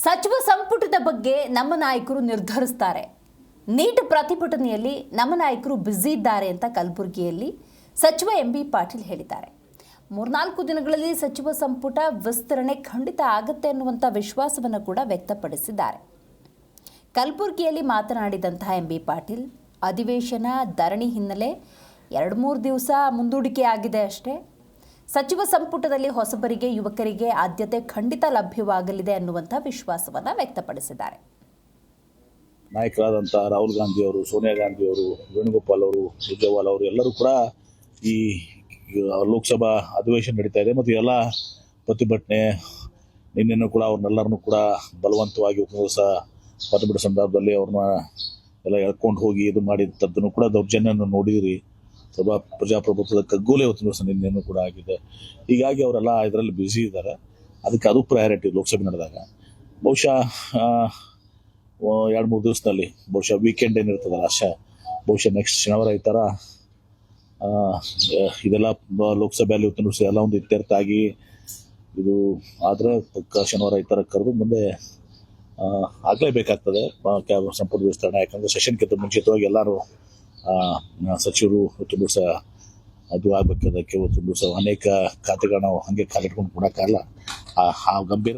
ಸಚಿವ ಸಂಪುಟದ ಬಗ್ಗೆ ನಮ್ಮ ನಾಯಕರು ನಿರ್ಧರಿಸ್ತಾರೆ. ನೀಟ್ ಪ್ರತಿಭಟನೆಯಲ್ಲಿ ನಮ್ಮ ನಾಯಕರು ಬ್ಯುಸಿ ಇದ್ದಾರೆ ಅಂತ ಕಲಬುರಗಿಯಲ್ಲಿ ಸಚಿವ ಎಂಬಿ ಪಾಟೀಲ್ ಹೇಳಿದ್ದಾರೆ. 3-4 ದಿನಗಳಲ್ಲಿ ಸಚಿವ ಸಂಪುಟ ವಿಸ್ತರಣೆ ಖಂಡಿತ ಆಗುತ್ತೆ ಅನ್ನುವಂಥ ವಿಶ್ವಾಸವನ್ನು ಕೂಡ ವ್ಯಕ್ತಪಡಿಸಿದ್ದಾರೆ. ಕಲಬುರಗಿಯಲ್ಲಿ ಮಾತನಾಡಿದಂತಹ ಎಂಬಿ ಪಾಟೀಲ್, ಅಧಿವೇಶನ ಧರಣಿ ಹಿನ್ನೆಲೆ 2-3 ದಿವಸ ಮುಂದೂಡಿಕೆ ಆಗಿದೆ ಅಷ್ಟೇ. ಸಚಿವ ಸಂಪುಟದಲ್ಲಿ ಹೊಸಬರಿಗೆ, ಯುವಕರಿಗೆ ಆದ್ಯತೆ ಖಂಡಿತ ಲಭ್ಯವಾಗಲಿದೆ ಅನ್ನುವಂಥ ವಿಶ್ವಾಸವನ್ನು ವ್ಯಕ್ತಪಡಿಸಿದ್ದಾರೆ. ನಾಯಕರಾದಂಥ ರಾಹುಲ್ ಗಾಂಧಿ ಅವರು, ಸೋನಿಯಾ ಗಾಂಧಿ ಅವರು, ವೇಣುಗೋಪಾಲ್ ಅವರು, ಸುರ್ಜೇವಾಲಾ ಅವರು ಎಲ್ಲರೂ ಕೂಡ ಈ ಲೋಕಸಭಾ ಅಧಿವೇಶನ ನಡೀತಾ ಇದೆ ಮತ್ತು ಎಲ್ಲ ಪ್ರತಿಭಟನೆ ನಿನ್ನೆನೂ ಕೂಡ ಅವ್ರನ್ನೆಲ್ಲರನ್ನೂ ಕೂಡ ಬಲವಂತವಾಗಿ ದಿವಸ ಪ್ರತಿಭಟನೆ ಸಂದರ್ಭದಲ್ಲಿ ಅವ್ರನ್ನ ಎಲ್ಲ ಎಳ್ಕೊಂಡು ಹೋಗಿ ಇದು ಮಾಡಿದ್ದನ್ನು ಕೂಡ ದೌರ್ಜನ್ಯವನ್ನು ನೋಡಿದ್ರಿ. ಪ್ರಜಾಪ್ರಭುತ್ವದ ಕಗ್ಗೋಲೆ ಹೊತ್ತು ದಿವಸ ನಿನ್ನೆನೂ ಕೂಡ ಆಗಿದೆ. ಹೀಗಾಗಿ ಅವರೆಲ್ಲ ಇದರಲ್ಲಿ ಬ್ಯುಸಿ ಇದ್ದಾರೆ. ಅದಕ್ಕೆ ಅದು ಪ್ರಯಾರಿಟಿ ಲೋಕಸಭೆ ನಡೆದಾಗ. ಬಹುಶಃ 2-3 ದಿವಸದಲ್ಲಿ ಬಹುಶಃ ವೀಕೆಂಡ್ ಏನಿರ್ತದಲ್ಲ ಬಹುಶಃ ನೆಕ್ಸ್ಟ್ ಶನಿವಾರ ಈ ಥರ ಇದೆಲ್ಲ ಲೋಕಸಭೆಯಲ್ಲಿ ಹೊತ್ತು ಎಲ್ಲ ಒಂದು ಇತ್ಯರ್ಥ ಆಗಿ ಇದು ಆದರೆ ಪಕ್ಕ ಶನಿವಾರ ಈ ಥರ ಕರೆದು ಮುಂದೆ ಆಗಲೇಬೇಕಾಗ್ತದೆ ಸಂಪುಟ ವಿಸ್ತರಣೆ. ಯಾಕಂದರೆ ಸೆಷನ್ಗಿಂತ ಮುಂಚಿತವಾಗಿ ಎಲ್ಲರೂ ಸಚಿವರು ಹೊತ್ತು ದಿವಸ ಅದು ಆಗಬೇಕಾದಕ್ಕೆ ಹೊತ್ತು ದಿವಸ ಅನೇಕ ಖಾತೆಗಳು ನಾವು ಹಾಗೆ ಕಾಲಿಟ್ಕೊಂಡು ಕೊಡೋಕ್ಕಾಗಲ್ಲ. ಆ ಗಂಭೀರ